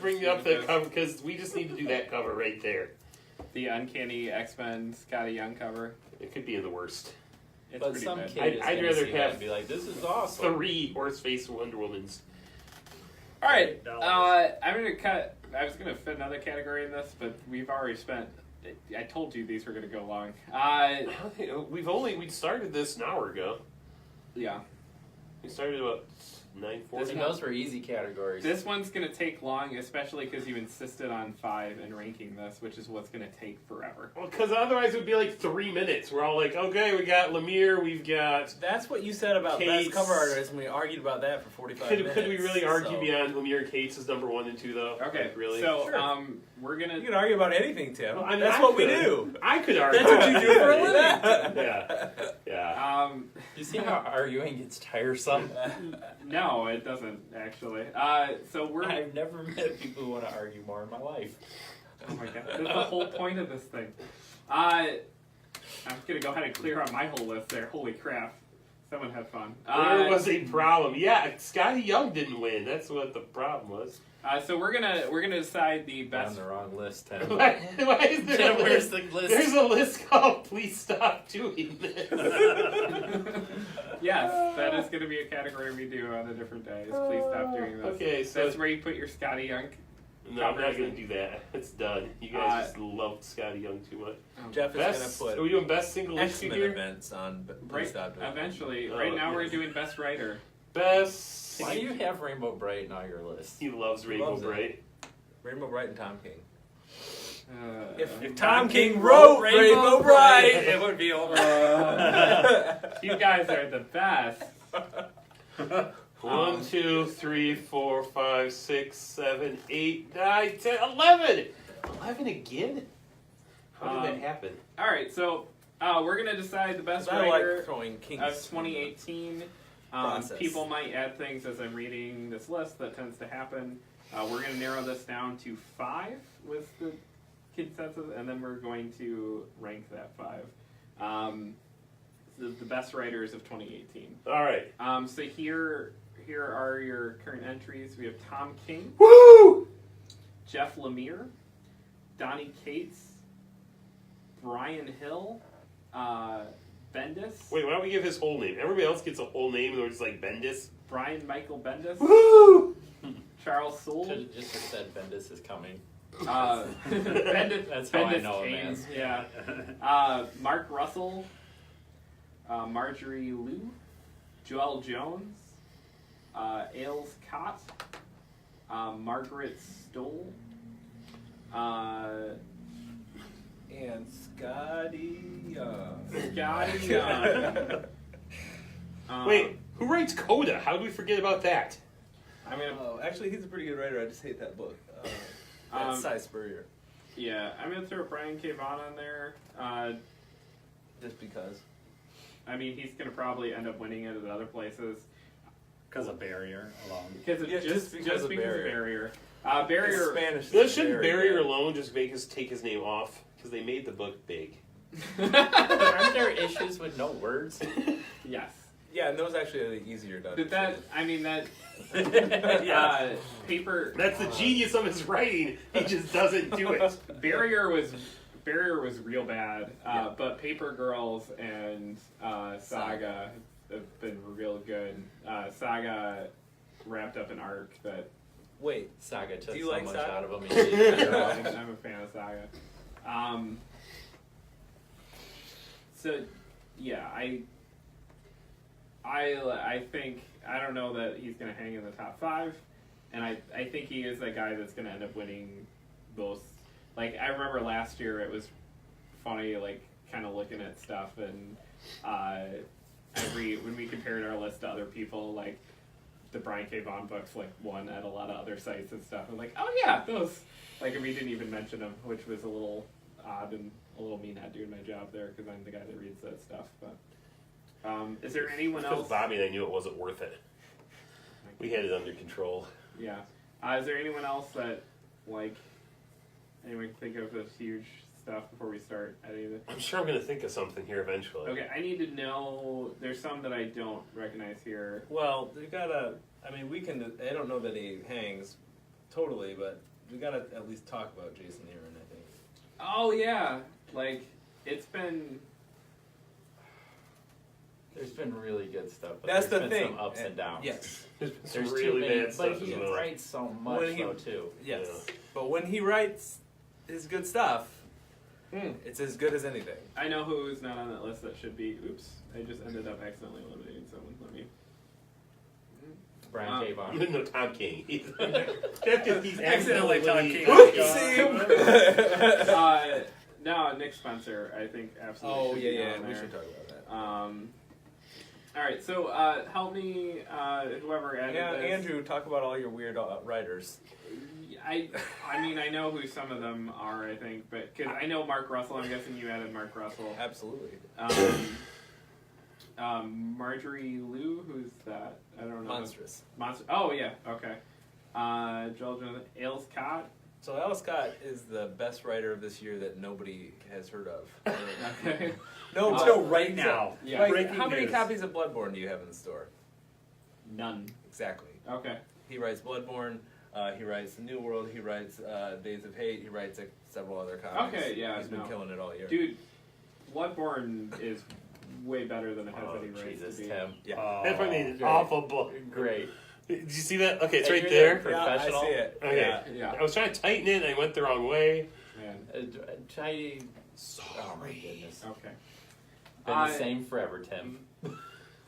bring up the cover because we just need to do that cover right there. The Uncanny X-Men Scotty Young cover. It could be the worst. It's but pretty some bad. kid I'd is rather see that have and be like, "This is awesome." 3 horse-faced Wonder Womans. All right, I'm gonna cut. I was gonna fit another category in this, but we've already spent. I told you these were gonna go long. We started this an hour ago. Yeah. We started about 9:40. And those were easy categories. This one's gonna take long, especially because you insisted on 5 and ranking this, which is what's gonna take forever. Well, because otherwise it would be like 3 minutes. We're all like, okay, we got Lemire, we've got... That's what you said about Kate's... best cover artist, and we argued about that for 45 minutes. Could we really argue beyond Lemire Cates is number 1 and 2, though? Okay, like, really? so Sure. we're gonna... You can argue about anything, Tim. Well, I mean, That's I what we could. do. I could argue. That's what you do for a living. Yeah. You see how arguing gets tiresome? No, it doesn't, actually. So we're... I've never met people who want to argue more in my life. Oh my god, that's the whole point of this thing. I'm gonna go ahead and clear out my whole list there. Holy crap. Someone had fun. There was a problem. Yeah, Scotty Young didn't win. That's what the problem was. So we're gonna decide the On best... the wrong list, Tim. Why is there Tim, a where's list? the list? There's a list called Please Stop Doing This. Yes, that is gonna be a category we do on a different day. Is please stop doing this. Okay, so... That's where you put your Scotty Young. No, I'm not going to do that. It's done. You guys just loved Scotty Young too much. Jeff is Best, going to are we doing best single issue X-Men here? events on Right, Please Stop Doing That. eventually. Oh, Right now yes. we're doing best writer. Best... Why do you have Rainbow Bright in all your lists? He loves Rainbow loves it. Bright. Rainbow Bright and Tom King. If If Tom King wrote Rainbow Bright, it would be over. you guys are the best. 1, 2, 3, 4, 5, 6, 7, 8, 9, 10, 11! 11 again? How did that happen? All right, so we're gonna decide the best I writer like throwing kinks. of 2018. Process. People might add things as I'm reading this list. That tends to happen. We're going to narrow this down to 5 with the consensus, and then we're going to rank that 5. The best writers of 2018. All right. So here are your current entries. We have Tom King, Woo! Jeff Lemire, Donnie Cates, Brian Hill, Bendis. Wait, why don't we give his whole name? Everybody else gets a whole name, and we're just like Bendis. Brian Michael Bendis, Woo! Charles Soule. Should have just said Bendis is coming. Bendis, That's how I Bendis know him King, as. yeah. Mark Russell, Marjorie Liu, Joel Jones, Ailes Cott, Margaret Stoll, And Scotty Scotty Young. Wait, who writes Coda? How do we forget about that? I'm gonna, Oh, actually, he's a pretty good writer. I just hate that book. That's Cy Spurrier. yeah, I'm gonna throw Brian K. Vaughan on there. Just because. I mean, he's gonna probably end up winning it at other places. Because of Barrier alone. Because of, Yeah, just because of Barrier. Barrier. It's Spanish. Shouldn't Barrier alone just make us take his name off? Because they made the book big. Aren't there issues with no words? Yes. Yeah, and those actually are the easier done. But that, I mean, that paper. That's the genius of his writing. He just doesn't do it. Barrier was real bad, but Paper Girls and Saga have been real good. Saga wrapped up an arc that Wait, Saga took Do you so like much Saga? out of him. I'm a fan of Saga. So yeah, I think I don't know that he's gonna hang in the top 5, and I think he is that guy that's gonna end up winning those. Like I remember last year, it was funny, like kind of looking at stuff and when we compared our list to other people, like the Brian K. Vaughan books like won at a lot of other sites and stuff. I'm like, oh yeah, those. Like we didn't even mention them, which was a little odd and a little me not doing my job there because I'm the guy that reads that stuff. But is there anyone Because else? Bobby and I knew it wasn't worth it. We had it under control. Yeah. Is there anyone else that like anyone can think of that's huge stuff before we start any of it? I'm sure I'm going to think of something here eventually. Okay, I need to know. There's some that I don't recognize here. well, they gotta. I mean, we can. I don't know that he hangs totally, but we gotta at least talk about Jason Aaron, I think. Oh yeah, like it's been. There's been really good stuff, but That's there's the been thing. some ups and downs. Yes. There's There's some too really many, bad stuff but he as well. writes so much When he- though too. Yes. Yeah. But when he writes his good stuff, Hmm. it's as good as anything. I know who's not on that list that should be. Oops, I just ended up accidentally eliminating someone. Let me. Brian K. Vaughan. Even though Tom King, that's just he's Accidentally Tom King. No, Nick Spencer. I think absolutely. Oh should yeah, be yeah. on We there. should talk about that. All right, so help me, whoever added Yeah, this. Andrew, talk about all your weird writers. I mean, I know who some of them are. I think, but because I know Mark Russell, I'm guessing you added Mark Russell. Absolutely. Marjorie Liu, who's that? I don't know. Monstrous. Monster. Oh yeah. Okay. Joel Jonathan. Ale Scott. So Al Scott is the best writer of this year that nobody has heard of. Okay. No, Until right now. Yeah. Like, Breaking how many news. copies of Bloodborne do you have in the store? None. Exactly. Okay. He writes Bloodborne. He writes The New World. He writes Days of Hate. He writes several other comics. Okay, yeah, He's been no. killing it all year. Dude, Bloodborne is way better than it has Oh, any right Jesus, to be. Tim. Yeah. That's fucking an Great. awful book. Great. Did you see that? Okay, it's Hey, right you're there. the Yeah, I Professional. see it. Okay. Yeah. Yeah. I was trying to tighten it, and I went the wrong way. Man. Try. Sorry. Oh my goodness. Okay. Been I- the same forever, Tim. Okay.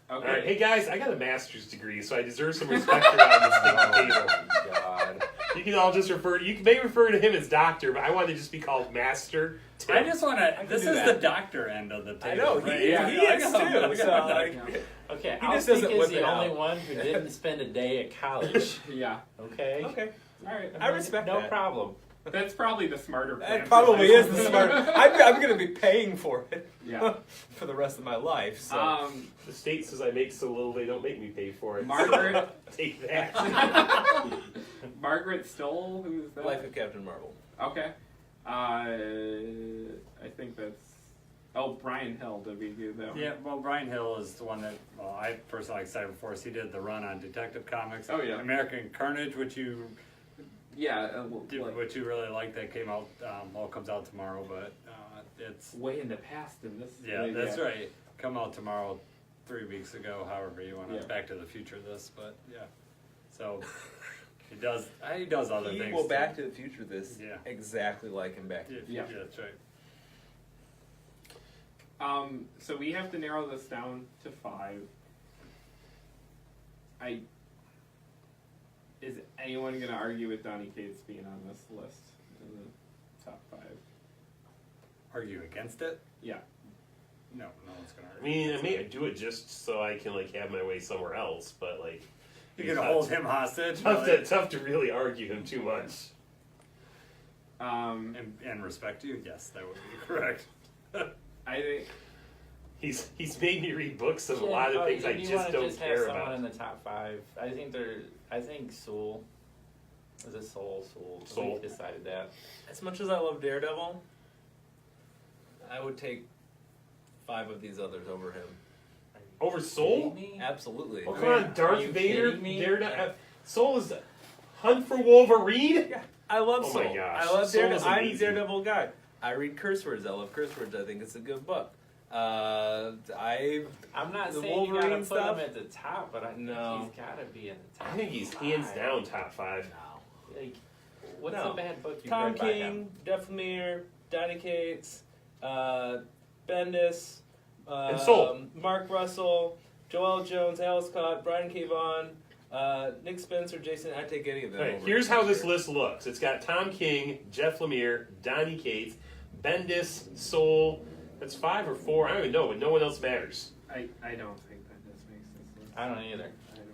All right, hey guys, I got a master's degree, so I deserve some respect around this thing table. Oh my God. You can all just refer. You may refer to him as doctor, but I want to just be called Master. Tim. I just want to. can This do is that. the doctor end of the table. I know. right? He Yeah, is I got- I too. got So, my like, doctor. Okay, He I'll just speak doesn't as whip the it only out. one who didn't spend a day at college. Yeah. Okay. okay. All right. I respect No that. problem. That's probably the smarter plan. That probably for is life. the smart. I'm going to be paying for it Yeah. for the rest of my life. So. The state says I make so little, they don't make me pay for it. Margaret. Take that. Margaret Stoll, who's that? Life of Captain Marvel. Okay. I think that's. Oh, Brian Hill. Did we do that one? Yeah, well, Brian Hill is the one that, well, I personally like Cyberforce. He did the run on Detective Comics. Oh, yeah. American Carnage, which you Yeah. which you really like. That came out, well, comes out tomorrow, but it's way in the past in this. yeah, that's right. Come out tomorrow, 3 weeks ago, however you want to Yeah. Back to the Future this, but yeah. So he does other He things. will too. Back to the Future this Yeah. exactly like him Back to the Yeah, Future. Yeah. that's right. So we have to narrow this down to 5. Is anyone going to argue with Donny Cates being on this list in the top 5? Argue against it? Yeah. No one's gonna I argue. mean, I may do it just so I can like have my way somewhere else, but like You're it's gonna not- hold him hostage. Tough really? to really argue him too much. And respect you? Yes, that would be correct. I think. He's made me read books of a lot of things I just don't have care someone about. in the top 5. I think Soul. Is it Soul? Soul. We decided that. As much as I love Daredevil, I would take 5 of these others over him. Over Soul? Kidding me? Absolutely. Oh come on, Darth you Vader. kidding me? Soul is Hunt for Wolverine. Yeah, I love Oh Soul. my gosh. I love Soul Daredevil. is I'm a amazing. Daredevil guy. I read curse words. I love curse words. I think it's a good book. I'm not The saying you gotta Wolverine put stuff? him at the top, but I think No. he's gotta be in the top. I think he's 5. hands down top 5. Like, what's No. a bad book you've Tom read by him? King, Jeff Lemire, Donny Cates, Bendis, And Soul. Mark Russell, Joel Jones, Alice Scott, Brian K. Vaughan, Nick Spencer, Jason. I'd take any of them. Right, over here's how this Spencer. list looks. It's got Tom King, Jeff Lemire, Donny Cates, Bendis, Soul. That's 5 or 4. I don't even know, but no one else matters. I don't think that this makes this list. I don't either. I don't.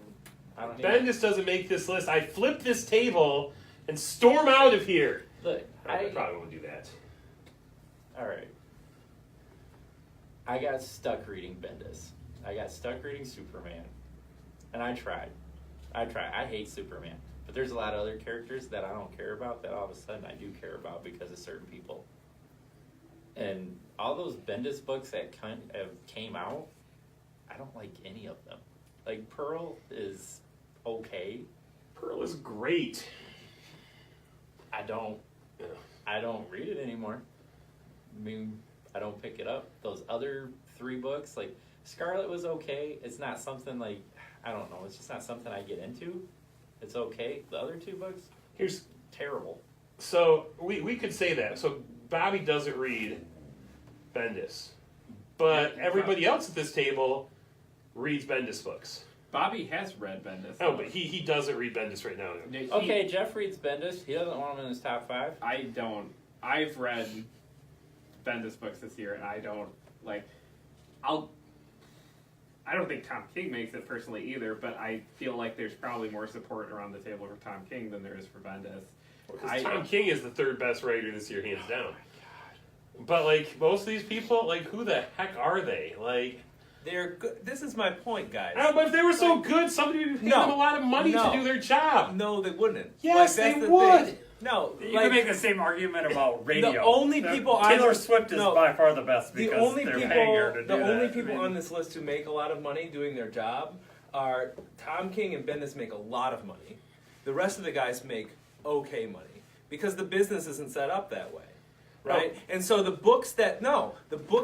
I don't either. Bendis doesn't make this list. I flip this table and storm out of here. Look, I probably won't do that. Alright. I got stuck reading Bendis. I got stuck reading Superman. And I tried. I hate Superman. But there's a lot of other characters that I don't care about that all of a sudden I do care about because of certain people. And all those Bendis books that came out, I don't like any of them. Like, Pearl is okay. Pearl is great. I don't read it anymore. I mean, I don't pick it up. Those other 3 books, like Scarlet was okay. It's not something like, I don't know, it's just not something I get into. It's okay. The other 2 books, Here's terrible. So we could say that. So Bobby doesn't read Bendis, but everybody else at this table reads Bendis books. Bobby has read Bendis. Oh, but he doesn't read Bendis right now. Okay, Jeff reads Bendis. He doesn't want him in his top 5. I don't. I've read Bendis books this year, and I don't like. I don't think Tom King makes it personally either, but I feel like there's probably more support around the table for Tom King than there is for Bendis. Because Tom King is the 3rd best writer this year, hands down. But like most of these people, like who the heck are they? Like They're good. This is my point, guys. I don't know, but if they were so good, somebody would pay them a lot of money to do their job. No, they wouldn't. Yes, Like, they that's the would. thing. No, You like, can make the same argument about radio. The only people Taylor Swift is by far the best the because only they're people, paying her to do the that. only people I mean, on this list who make a lot of money doing their job are Tom King and Bendis make a lot of money. The rest of the guys make okay money because the business isn't set up that way, right? And so good books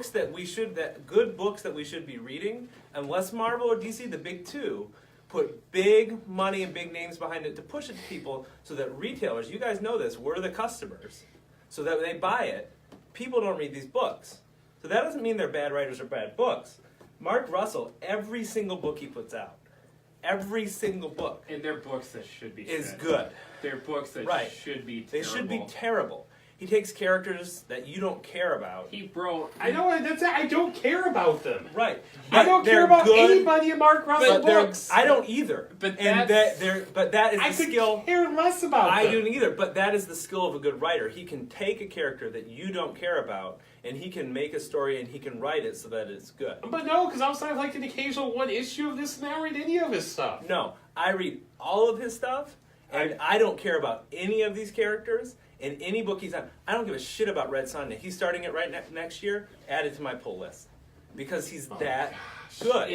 that we should be reading, unless Marvel or DC, the big 2, put big money and big names behind it to push it to people so that retailers, you guys know this, we're the customers, so that when they buy it, people don't read these books. So that doesn't mean they're bad writers or bad books. Mark Russell, every single book he puts out, every single book And they're books that should be is shit. good. They're books that Right. should be They terrible. should be terrible. He takes characters that you don't care about. He wrote. I know that's it. I don't care about them. Right. I don't care about good, anybody in Mark Russell but they're- books. I don't either. But and that's- that is I the could skill. care less about I them. don't either, but that is the skill of a good writer. He can take a character that you don't care about, and he can make a story, and he can write it so that it's good. But no, because outside of like an occasional one issue of this, and I don't read any of his stuff. No, I read all of his stuff, and I don't care about any of these characters. In any book he's on, I don't give a shit about Red Sonja. He's starting it right next year. Add it to my pull list because he's that good.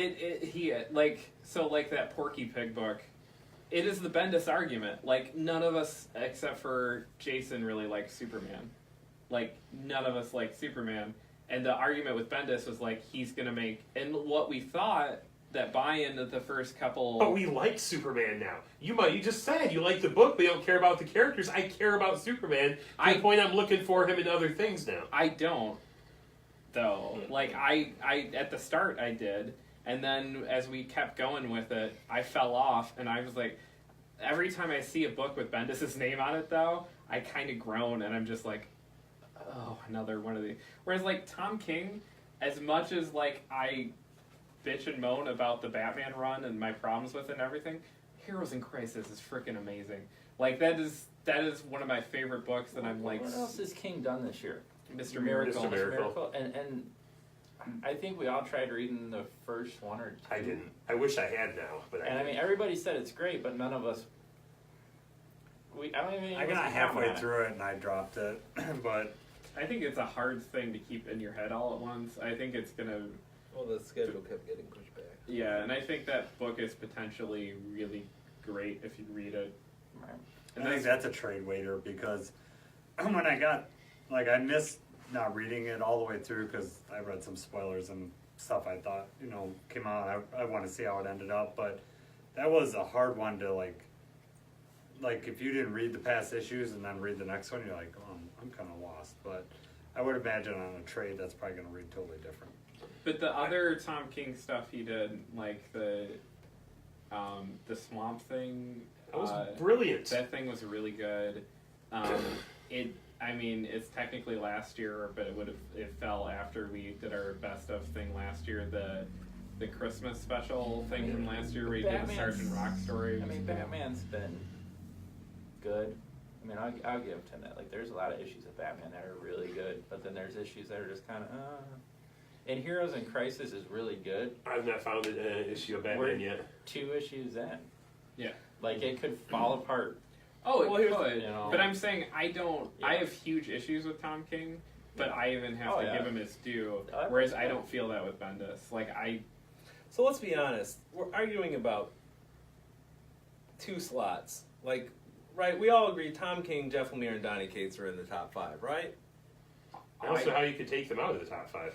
Like that Porky Pig book. It is the Bendis argument. Like none of us, except for Jason, really like Superman. Like none of us like Superman. And the argument with Bendis was like he's gonna make, and what we thought that buy-in to the first couple. But we like Superman now. You just said you like the book, but you don't care about the characters. I care about Superman. To the point I'm looking for him in other things now. I don't, though. Like I at the start I did, and then as we kept going with it, I fell off, and I was like, every time I see a book with Bendis' name on it, though, I kind of groan, and I'm just like, oh, another one of these. Whereas like Tom King, as much as like I bitch and moan about the Batman run and my problems with it and everything, Heroes in Crisis is freaking amazing. Like that is one of my favorite books, and I'm like, what else has King done this year? Mr. Miracle. Mr. Miracle. And I think we all tried reading the first one or 2. I didn't. I wish I had now, but And I mean, everybody said it's great, but none of us. I don't even. I got halfway through it and I dropped it, but I think it's a hard thing to keep in your head all at once. I think it's gonna. Well, the schedule kept getting pushed back. Yeah, and I think that book is potentially really great if you read it. Right. And I think that's a trade waiter because when I missed not reading it all the way through because I read some spoilers and stuff I thought, came out. I want to see how it ended up, but that was a hard one to like if you didn't read the past issues and then read the next one, you're like, oh, I'm kind of lost. But I would imagine on a trade that's probably going to read totally different. But the other Tom King stuff he did, like the Swamp Thing, that was brilliant. that thing was really good. It's technically last year, but it fell after we did our best of thing last year. The Christmas special thing from last year, where he did the Sergeant Rock story. I mean, Batman's been good. I mean, I'll give him that. Like, there's a lot of issues of Batman that are really good, but then there's issues that are just kind of. And Heroes in Crisis is really good. I've not found an issue of Batman We're yet. 2 issues in. Yeah. Like, it could fall apart. Oh, Well, it here's- could. you know. But I'm saying I Yeah. have huge issues with Tom King, but I even have to Oh, yeah. give him his due. I Whereas I respect don't feel that with Bendis. Like So let's be honest. We're arguing about 2 slots. Like, right, we all agree Tom King, Jeff Lemire, and Donny Cates are in the top 5, right? I don't know how you could take them out of the top 5.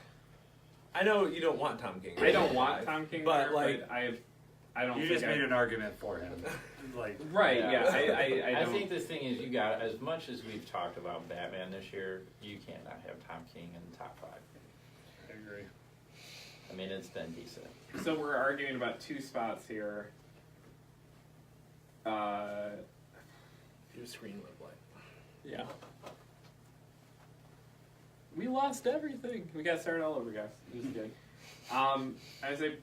I know you don't want Tom King. I don't want Tom King but there, like, but I don't You think just made an argument for him. Like, Right, Yeah. yeah. I I don't, think the thing is, you got, as much as we've talked about Batman this year, you cannot have Tom King in the top 5. I agree. I mean, it's been decent. so we're arguing about 2 spots here. your screen went blank. Yeah. We lost everything. We got to start all over, guys. This is good. I would say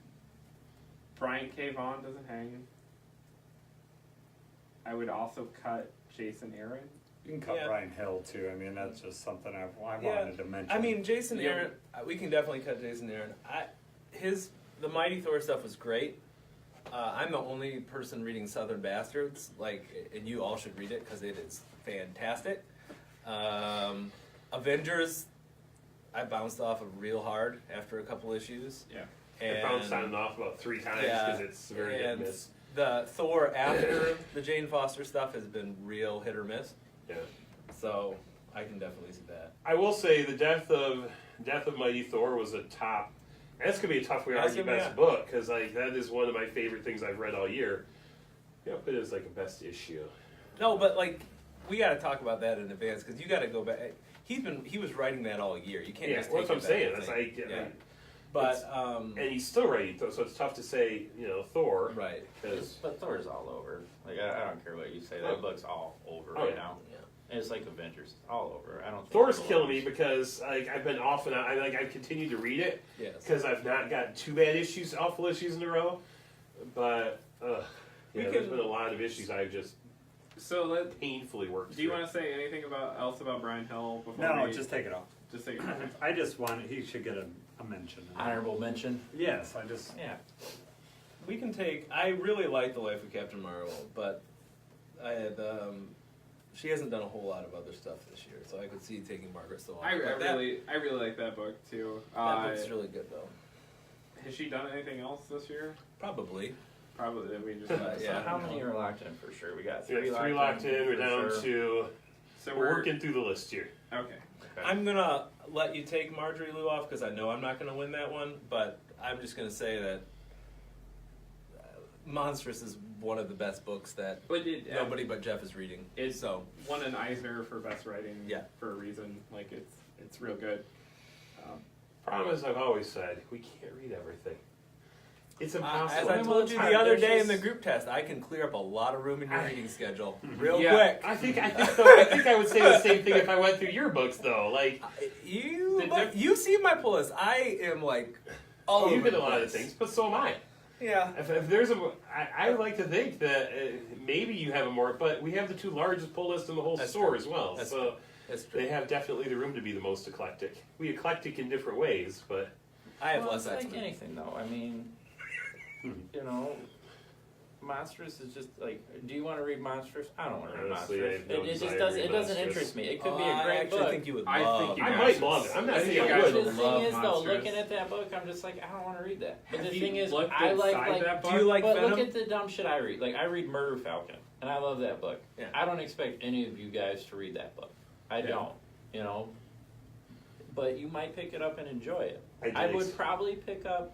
Brian K. Vaughan doesn't hang. I would also cut Jason Aaron. You can cut Yeah. Brian Hill too. I mean, that's just something I Yeah. wanted to mention. I mean, Jason Yeah. Aaron, we can definitely cut Jason Aaron. The Mighty Thor stuff was great. I'm the only person reading Southern Bastards, and you all should read it because it is fantastic. Avengers, I bounced off of real hard after a couple issues. Yeah. I bounced on and off about 3 times Yeah, because it's very hit and and miss. the Thor after the Jane Foster stuff has been real hit or miss. Yeah. So I can definitely see that. I will say the death of Mighty Thor was a top. That's gonna be a tough way to That's argue gonna be best book because that is one of my favorite things I've read all year. Yeah, put it as like a best issue. No, but we got to talk about that in advance because you got to go back. He was writing that all year. You can't Yeah, just well, take that's what I'm it saying. back That's and think, like, But and he's still writing, so it's tough to say, Thor, right. because But Thor's all over. Like, I don't care what you say. That book's all over Oh, right yeah. now. And it's like Avengers. It's all over. I don't think Thor's it killing me belongs. because I've been off and on. I've continued to read it Yes. because I've not gotten 2 bad issues, awful issues in a row. But there's been a lot of issues I've just So painfully worked do you through. want to say anything else about Brian Hill before no, we just take it off. just say I just he should get a mention. Honorable mention. Yes, I just. Yeah. We can take. I really like the life of Captain Marvel, but I had. She hasn't done a whole lot of other stuff this year, so I could see taking Margaret Stone. I really like that book too. That book's really good though. Has she done anything else this year? Probably. Probably. We just Yeah. So how many are locked in for sure? We got We 3 got 3 locked in. We're for down sure. to. So We're working through the list here. Okay. Okay. I'm gonna let you take Marjorie Liu off because I know I'm not gonna win that one, but I'm just gonna say that Monstrous is one of the best books that But it, nobody but Jeff is reading. It's So won an Eisner for best writing. Yeah. For a reason. Like it's real good. Problem is, I've always said we can't read everything. It's impossible. as I told you Well, the other there's day in just- the group test, I can clear up a lot of room in your I- reading schedule real Yeah. quick. I think I would say the same thing if I went through your books though. Like You see my pull list. I am all over you've been the a lot of place. things, but so am I. Yeah. If there's I like to think that maybe you have a more, but we have the 2 largest pull lists in the whole That's store true. as well. That's So That's true. they have definitely the room to be the most eclectic. We eclectic in different ways, but I have Well, less it's like X-Men. anything though. I mean, Monstrous is just like. Do you want to read Monstrous? I don't want to read Honestly, I Monstrous. have no it just desire to doesn't. read It doesn't Monstrous. interest me. It could be a I great actually book. think you would I love think you I guys might should- love it. I'm not I think saying you I guys would. would The love thing is, though, Monstrous. looking at that book, I'm just like, I don't want to read that. But Have the you thing is, looked I like inside that book? Do you like but Venom? look at the dumb shit I read. Like, I read Murder Falcon, and I love that book. Yeah. I don't expect any of you guys to read that book. I Yeah. don't, But you might pick it up and enjoy it. I I did would ex- probably pick up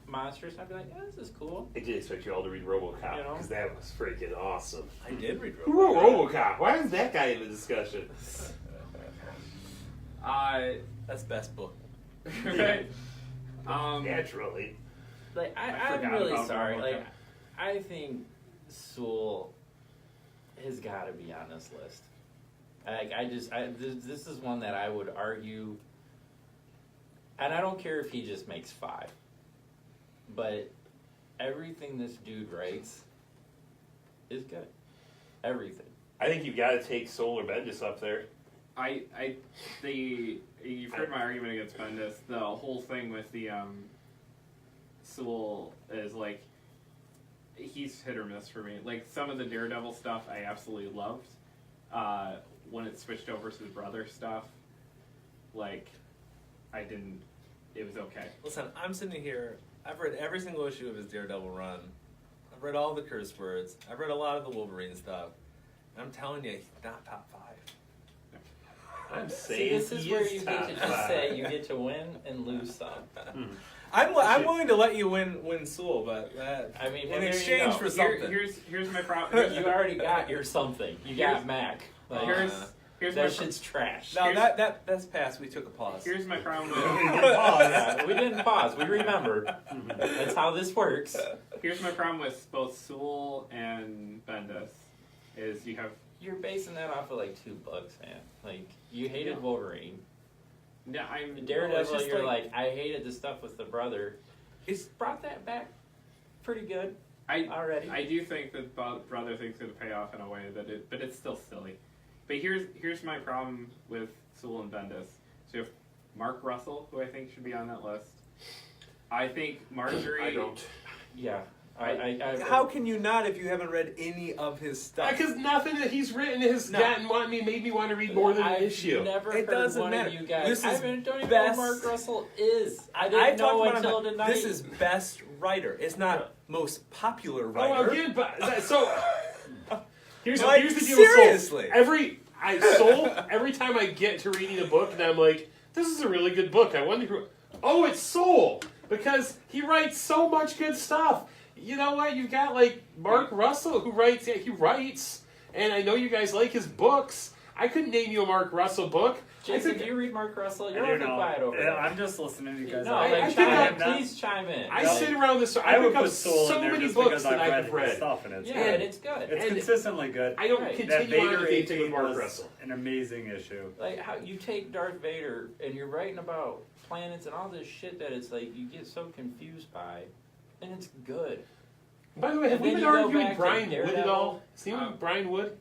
Monsters. I'd be like, yeah, this is cool. I did expect you all to read RoboCop You know? because that was freaking awesome. I did read Who wrote RoboCop? Why is that guy in the discussion? That's best book. Right. Naturally. Like, I I'm forgot really about sorry. RoboCop. Like, I think Sewell has got to be on this list. This is one that I would argue, and I don't care if he just makes 5, but everything this dude writes is good. Everything. I think you've got to take Solar Bendis up there. You've heard my argument against Bendis. The whole thing with the Sewell is like he's hit or miss for me. Like some of the Daredevil stuff I absolutely loved. When it switched over to the brother stuff, like I didn't. It was okay. Listen, I'm sitting here. I've read every single issue of his Daredevil run. I've read all the curse words. I've read a lot of the Wolverine stuff. I'm telling you, he's not top 5. I'm See, saying this is he where is you top get to just 5. say you get to win and lose some. I'm willing to let you win Sewell, but I mean, in well, there you exchange go. for something. Here's my problem. You already got your something. You got Here's- Mac. Like, Here's my that shit's trash. No, Here's- that's past. We took a pause. Here's my problem with Yeah, we didn't pause. We remembered. That's how this works. here's my problem with both Sewell and Bendis is you have You're basing that off of like $2, man. Like you hated Yeah. Wolverine. I'm Daredevil, just you're like- like, I hated the stuff with the brother. It's brought that back pretty good already. I do think that brother thing's going to pay off in a way but it's still silly. But here's my problem with Sewell and Bendis. So you have Mark Russell, who I think should be on that list. I think Marjorie. I don't. Yeah. I How can you not if you haven't read any of his stuff? Because nothing that he's written has made me want to read more than an I've issue. never It heard doesn't one matter. of you guys. This I is don't even best- know who Mark Russell is. I I didn't know talked about until him. tonight. This is best writer. It's not most popular Oh, writer. again, but so here's Like, the deal seriously. with Soul. Every time I get to reading a book, and I'm like, this is a really good book. I wonder who. Oh, it's Soul because he writes so much good stuff. You know what? You've got like Mark Russell who writes. Yeah, he writes, and I know you guys like his books. I couldn't name you a Mark Russell book. Jason, do you read Mark Russell? You're I do awfully know. quiet over Yeah, there. I'm just listening to you guys. No, I like, think chime in. I'm Please chime in. I Like, sit around this. I I would pick up put Soul so in there many just books because that I've I've read his read. stuff, and it's yeah, good. and it's good. It's And consistently good. I don't Right. That continue on Vader with anything 18 with Mark was Russell. an amazing issue. Like how you take Darth Vader and you're writing about planets and all this shit that it's like you get so confused by, and it's good. By the way, have And we then been you go arguing back to Brian Wood at Daredevil. all? See Brian Wood?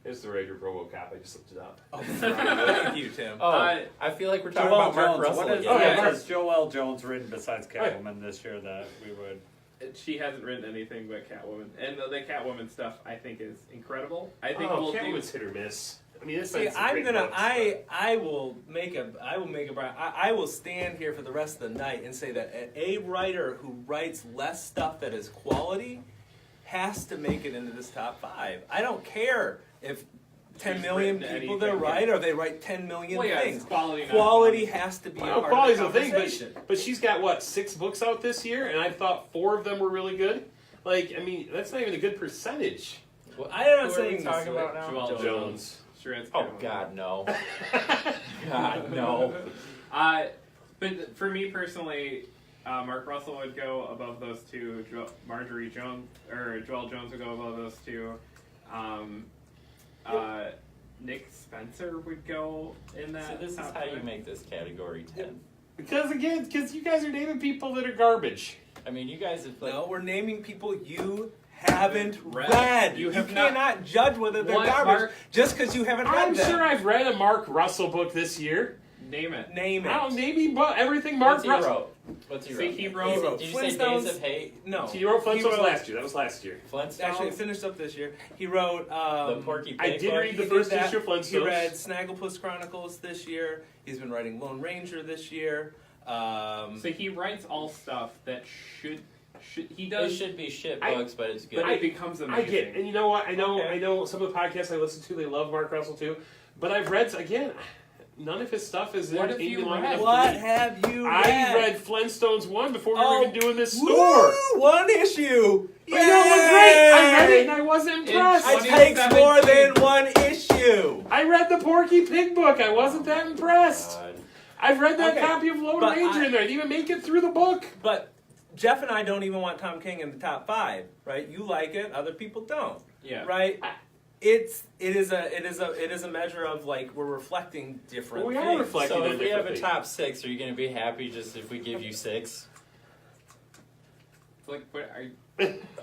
There's the writer RoboCop. I just looked it up. Oh, thank you, Tim. Oh, Uh, I feel like we're talking Joel about Mark Jones. Russell What is, again. Oh, yeah, Mark- has Joel Jones written besides Catwoman this year that we would? She hasn't written anything but Catwoman, and the Catwoman stuff I think is incredible. I think Oh, we'll do. Catwoman's hit or miss. I mean, this See, is I'm gonna. I will make a. I will stand here for the rest of the night and say that a writer who writes less stuff that is quality has to make it into this top 5. I don't care if 10 He's million written people anything, they write or they write 10 million Well, yeah, things. it's quality. not Quality quantity. has to be a Well, part quality's of a the thing, conversation. but she's got what 6 books out this year, and I thought 4 of them were really good. Like, I mean, that's not even a good percentage. What, I am not who are saying we this talking way. about now? Joel Jones. Sure, it's Oh Catwoman. God, no. God, no. But for me personally, Mark Russell would go above those two. Marjorie Jones or Joel Jones would go above those two. Nick Spencer would go in that. So this is top how you five. make this category 10. Because you guys are naming people that are garbage. I mean, you guys have like. No, we're naming people you haven't Read. read. You You have not- cannot judge whether they're What, garbage Mark? just because you haven't read I'm them. sure I've read a Mark Russell book this year. Name it. Name it. I don't name me, but everything Mark What's he Russell. wrote? What's he See, wrote? he wrote Did you say Flintstones. Days of Hate? No. He wrote Flintstones wrote- last year. That was last year. Flintstones? Actually, it finished up this year. He wrote. The Porky Pig I did book? read the He first did that. issue of Flintstones. He read Snagglepuss Chronicles this year. He's been writing Lone Ranger this year. So he writes all stuff that should he It does, should be shit I- books, but it's good. but it becomes I amazing. get it. And you know what? I Okay. know some of the podcasts I listen to, they love Mark Russell too. But I've read, again, none of his stuff is What have entertaining you long read? enough What to me. have you read? I read Flintstones 1 before we Oh, were even doing this woo! store. One issue. I know, it was great. I read it and I wasn't impressed. It It's takes 2017. more than one issue. I read the Porky Pig book. I wasn't that impressed. God. I've read that Okay, copy of Lone but Ranger in there. I didn't even make it through the book. But Jeff and I don't even want Tom King in the top 5, right? You like it, other people don't, Yeah. right? It is a measure of like we're reflecting different Well, we are things. reflecting. So on if we have a different top 6, are you going to be happy just if we give you 6? Like, what are,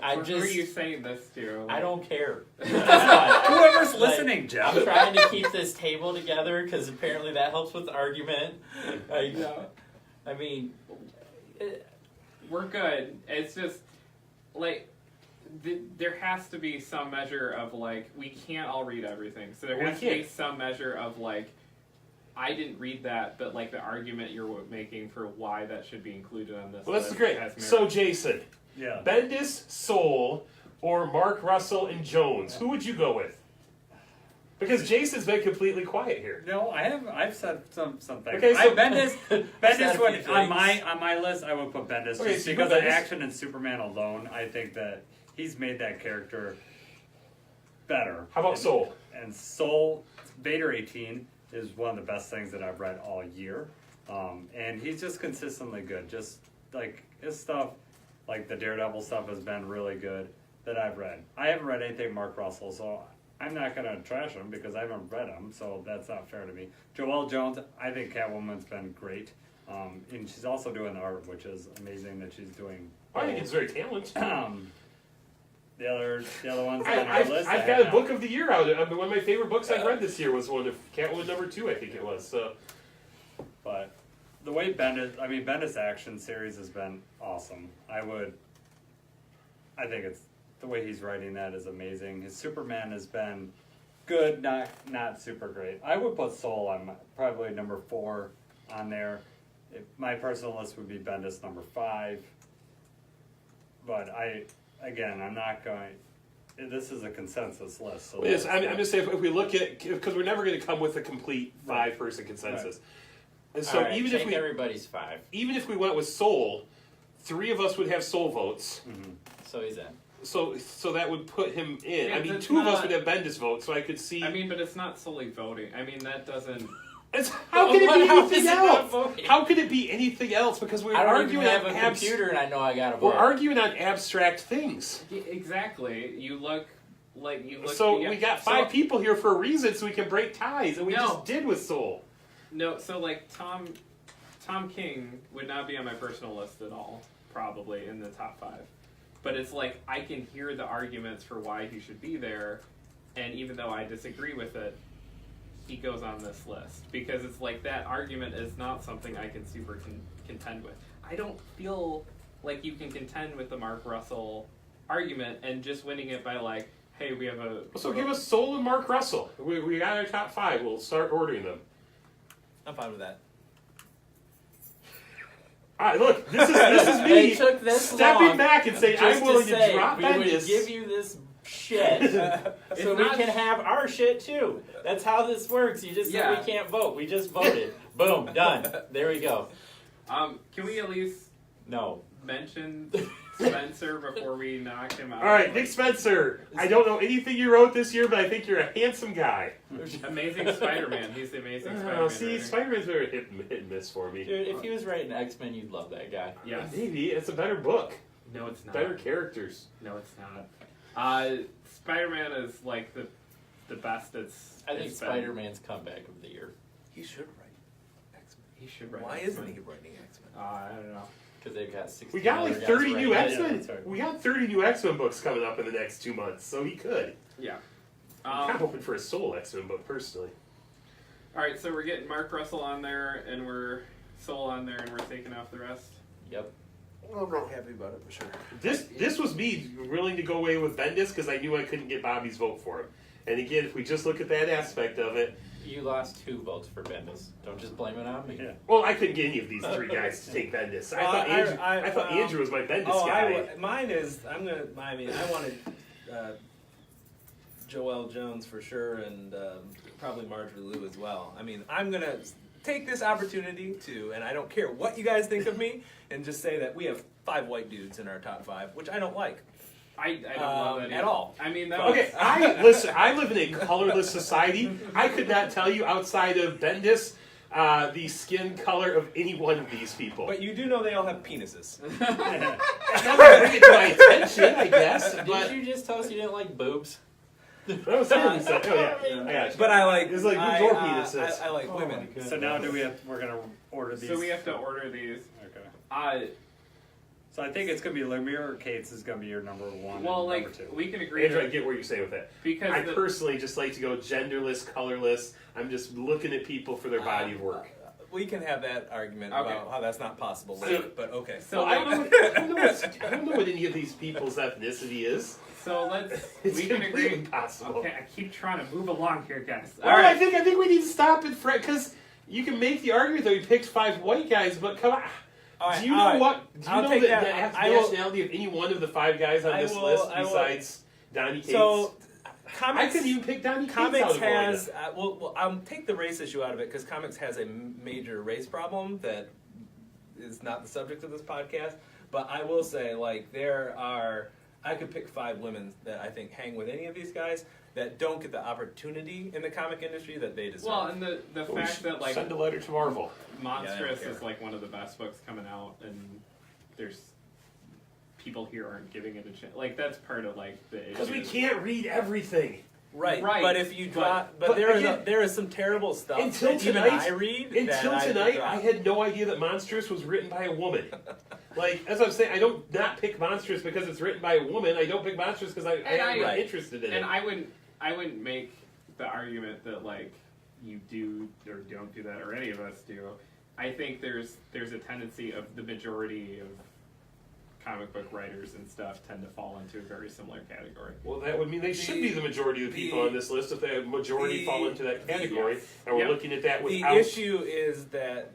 I who are you just, saying this to? I don't care. That's fine. Whoever's Like, listening, Jeff. I'm trying to keep this table together because apparently that helps with the argument. Like, I mean, We're good. It's just like there has to be some measure of like we can't all read everything. So there We has to be can't. some measure of like I didn't read that, but like the argument you're making for why that should be included on this. Well, this is list great. has merit. So, Jason, Yeah. Bendis, Soul, or Mark Russell and Jones? Who would you go with? Because Jason's been completely quiet here. No, I've said some things. Okay, so- Bendis Said a would few on things. my list. I would put Bendis Okay, just so you because put of Bendis? action and Superman alone. I think that he's made that character better. How about Soul? And Soul Vader 18 is one of the best things that I've read all year, and he's just consistently good. Just like his stuff, like the Daredevil stuff, has been really good that I've read. I haven't read anything Mark Russell, so I'm not gonna trash him because I haven't read him, so that's not fair to me. Joelle Jones, I think Catwoman's been great, and she's also doing the art, which is amazing that she's doing. I think he's very talented. The other ones on our list. I've got a book of the year out. I mean, one of my favorite books I've read this year was one of Catwoman #2, I think it was. So, But the way Bendis action series has been awesome. I think it's the way he's writing that is amazing. His Superman has been good, not super great. I would put Soul on probably number 4 on there. My personal list would be Bendis number 5. But I'm not going. This is a consensus list. So yes, I'm just saying if we look at, because we're never going to come with a complete 5-person consensus. And so All right, even take if we everybody's 5, even if we went with Soul, 3 of us would have Soul votes. so he's in. So that would put him in. Yeah, I mean, it's 2 of us not- would have Bendis votes, so I could see. I mean, but it's not solely voting. I mean, that doesn't. How can it be How is anything it not else? voting? How could it be anything else? Because we're I don't arguing even have on a computer and I know I got to vote. We're arguing on abstract things. Yeah, exactly. You look. So yeah. we got 5 So- people here for a reason, so we can break ties, and we No. just did with Soul. No, so like Tom King would not be on my personal list at all, probably in the top 5. But it's like I can hear the arguments for why he should be there, and even though I disagree with it, he goes on this list because it's like that argument is not something I can super contend with. I don't feel like you can contend with the Mark Russell argument and just winning it by like, hey, we have a. So give us Soul and Mark Russell. We got our top 5. We'll start ordering them. I'm fine with that. All right, look, this is me It took this stepping long back and saying just I'm willing to say drop we would Bendis. give you this shit so we not- can have our shit too. That's how this works. You just Yeah. said we can't vote. We just voted. Boom, done. There we go. Can we at least No. mention Spencer before we knock him out? All right, Nick Spencer. I don't know anything you wrote this year, but I think you're a handsome guy. Amazing Spider-Man. He's the Amazing Spider-Man. Oh, see, writer. Spider-Man's very hit and miss for me. Dude, if he was writing X-Men, you'd love that guy. Yes. Maybe it's a better book, No, it's not. better characters. No, it's not. Spider-Man is like the best it's. I think it's been. Spider-Man's comeback of the year. He should write X-Men. He should write. Why X-Men. isn't he writing X-Men? I don't know. Because they've got 60 We got like other guys 30 new writing it. X-Men. that's right. We got 30 new X-Men books coming up in the next 2 months, so he could. Yeah. I'm kind of hoping for a Soul X-Men book personally. All right, so we're getting Mark Russell on there, and we're Soul on there, and we're taking off the rest. Yep. I'm not happy about it for sure. This was me willing to go away with Bendis because I knew I couldn't get Bobby's vote for him. And again, if we just look at that aspect of it, You lost 2 votes for Bendis. Don't just blame it on me. Yeah. well, I couldn't get any of these 3 guys to take Bendis. I thought Andrew was my Bendis guy. Mine is. I wanted Joelle Jones for sure, and probably Marjorie Liu as well. I mean, I'm gonna take this opportunity to, and I don't care what you guys think of me, and just say that we have 5 white dudes in our top 5, which I don't like. I don't love that at all. I mean, that Okay, listen. I live in a colorless society. I could not tell you outside of Bendis the skin color of any one of these people. But you do know they all have penises. It's not going to bring it to my attention, I guess. But Didn't you just tell us you didn't like boobs? that was him. So, oh yeah, I got you. But I like. It's like I, boobs or penises. I like Oh women. my God. So now we're gonna order these. So we have to order these. Okay. So I think it's gonna be Lemire or Kate's is gonna be your number 1. Well, and like number 2. we can agree. Andrew, I that- get what you're saying with that. because I the- personally just like to go genderless, colorless. I'm just looking at people for their body of work. We can have that argument Okay. about how that's not possible So- later, but okay. So I don't know. like, What, I don't know what any of these people's ethnicity is. so let's It's we can completely agree. impossible. Okay, I keep trying to move along here, guys. Well, All right. I think we need to stop it, Fred, because you can make the argument that we picked 5 white guys, but come on. All right, Do you all know right. what? Do you I'll know take the that. I will- nationality of any one of the 5 guys on I this will- list I will- besides Donnie Cates? So, I comics. couldn't even pick Donnie Cates out Comics of Florida. has well, I'll take the race issue out of it because comics has a major race problem that is not the subject of this podcast. But I will say, like, I could pick 5 women that I think hang with any of these guys that don't get the opportunity in the comic industry that they deserve. Well, and the fact that like Send a letter to Marvel. Monstrous care. is like one of the best books coming out, and there's people here aren't giving it a chance. Like that's part of like the issue. Because we can't read everything. right, right, but if you drop, but there is some terrible stuff Until that even tonight- I read. Until that tonight, drop. I had no idea that Monstrous was written by a woman. Like, as I'm saying, I don't not pick Monstrous because it's written by a woman. I don't pick Monstrous because I'm not interested in and it. I wouldn't make the argument that like you do or don't do that, or any of us do. I think there's a tendency of the majority of comic book writers and stuff tend to fall into a very similar category. Well, that would mean they should be the majority of the people on this list if the majority fall into that category. And we're Yep. looking at that The without... issue is that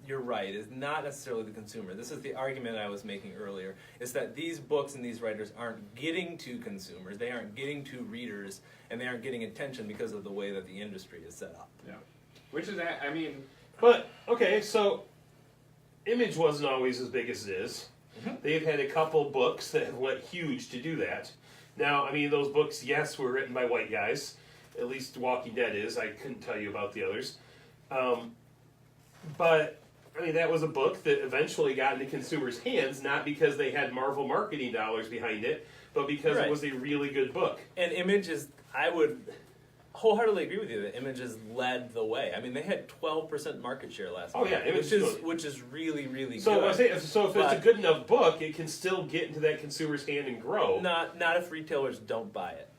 you're right, is not necessarily the consumer. This is the argument I was making earlier. Is that these books and these writers aren't getting to consumers, they aren't getting to readers, and they aren't getting attention because of the way that the industry is set up. Yeah, which is I mean, But, okay, so Image wasn't always as big as it is. They've had a couple books that have went huge to do that. Now, I mean, those books, yes, were written by white guys. At least Walking Dead is. I couldn't tell you about the others. But, I mean, that was a book that eventually got into consumers' hands, not because they had Marvel marketing dollars behind it, but because Right. it was a really good book. And Image is, I would wholeheartedly agree with you that Image has led the way. I mean, they had 12% market share last Oh, month, yeah, Image is good. which is really, really So, good. I say, so if But- it's a good enough book, it can still get into that consumer's hand and grow. Not if retailers don't buy it.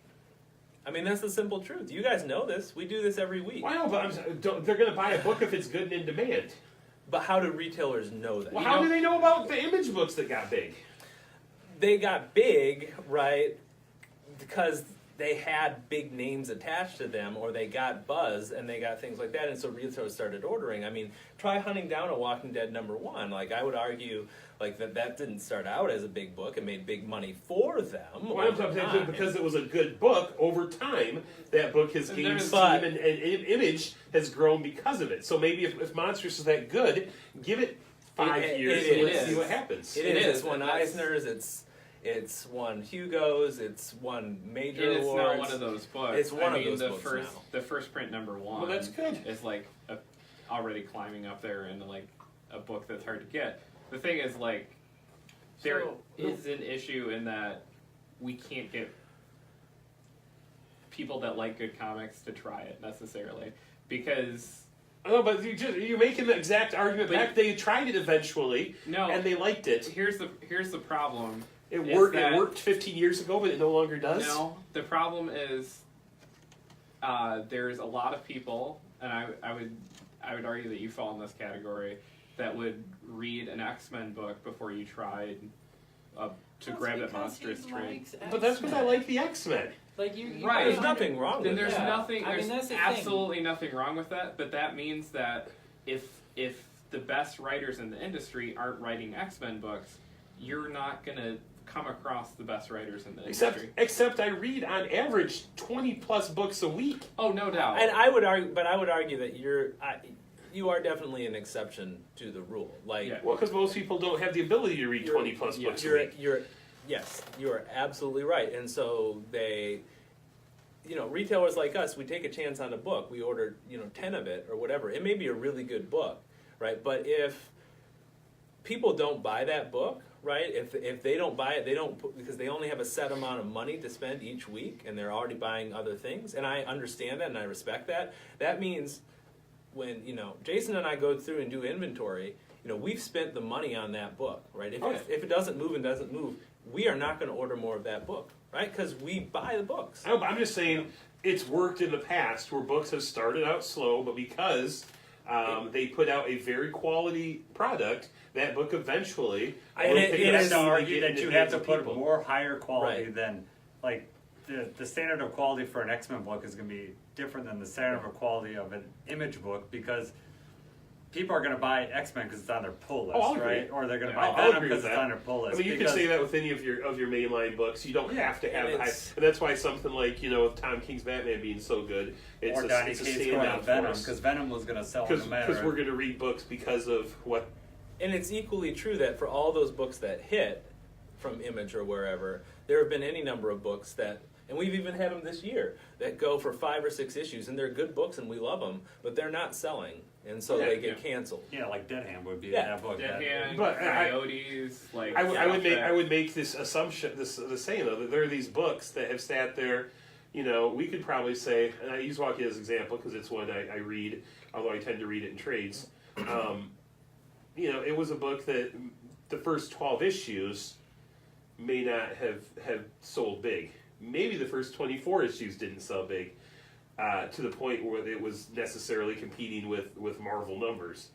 I mean, that's the simple truth. You guys know this. We do this every week. Why not? But they're going to buy a book if it's good and in demand. But how do retailers know that? Well, how do they know about the Image books that got big? They got big, right, because they had big names attached to them, or they got buzz and they got things like that, and so retailers started ordering. I mean, try hunting down a Walking Dead #1. Like, I would argue, like, that didn't start out as a big book. It made big money for them. Well, I'm saying time. because it was a good book, over time, that book has And gained there's- steam and Image has grown because of it. So maybe if Monstrous is that good, give it 5 It- years it and let's is. see what happens. It It is. is, It's won and that's- Eisner's. It's won Hugo's. It's won major it's awards. not one of those books. It's one I of mean, those the books first now. the first print #1. Well, that's good. Is like already climbing up there into like a book that's hard to get. The thing is, like, there So- is an issue in that we can't get people that like good comics to try it necessarily, because No, but you're making the exact argument But- back. They tried it eventually, no. and they liked it. Here's the problem. It is worked. that- It worked 15 years ago, but it no longer does. No, the problem is there's a lot of people, and I would argue that you fall in this category, that would read an X-Men book before you tried to grab that Monstrous trade. But that's because I like the X-Men. Like you Right. There's nothing wrong Then with there's that. Yeah. nothing. I mean, There's that's the thing. absolutely nothing wrong with that. But that means that if the best writers in the industry aren't writing X-Men books, you're not gonna come across the best writers in the industry. Except I read on average 20 plus books a week. Oh, no doubt. And I would argue that you are definitely an exception to the rule. Like, Yeah. Well, because most people don't have the ability to read 20 plus books a week. Yes, you are absolutely right. And so retailers like us, we take a chance on a book. We order, 10 of it or whatever. It may be a really good book, right? But if people don't buy that book, right? If they don't buy it, because they only have a set amount of money to spend each week, and they're already buying other things. And I understand that, and I respect that. That means when Jason and I go through and do inventory, we've spent the money on that book, right? If it doesn't move, we are not going to order more of that book, right? Because we buy the books. I know, but I'm just saying it's worked in the past where books have started out slow, but because they put out a very quality product, that book eventually. And will it pick You up have to steam and argue get that into you the have hands to of put people. more higher quality Right. than, like, the standard of quality for an X-Men book is going to be different than the standard of quality of an Image book, because people are going to buy X-Men because it's on their pull list, I'll agree. right? Or they're going to Yeah, buy I'll Venom agree because with it's that. on their pull I list. mean, you can say that with any of your mainline books. You don't have to have and the hype, it's- and that's why something like with Tom King's Batman being so good, it's or a Donny it's a Cates going standout to for Venom us. because Venom was going to sell no matter. Because we're going to read books because of what. And it's equally true that for all those books that hit from Image or wherever, there have been any number of books that, and we've even had them this year, that go for 5 or 6 issues, and they're good books and we love them, but they're not selling, and so Yeah, they get canceled. Yeah, like Dead Hand would be Yeah. that book. Dead Hand, But Coyotes, like I would make this assumption, the saying though, that there are these books that have sat there. We could probably say, and I use Walkie as an example because it's one I read, although I tend to read it in trades. It was a book that the first 12 issues may not have sold big. Maybe the first 24 issues didn't sell big to the point where it was necessarily competing with Marvel numbers.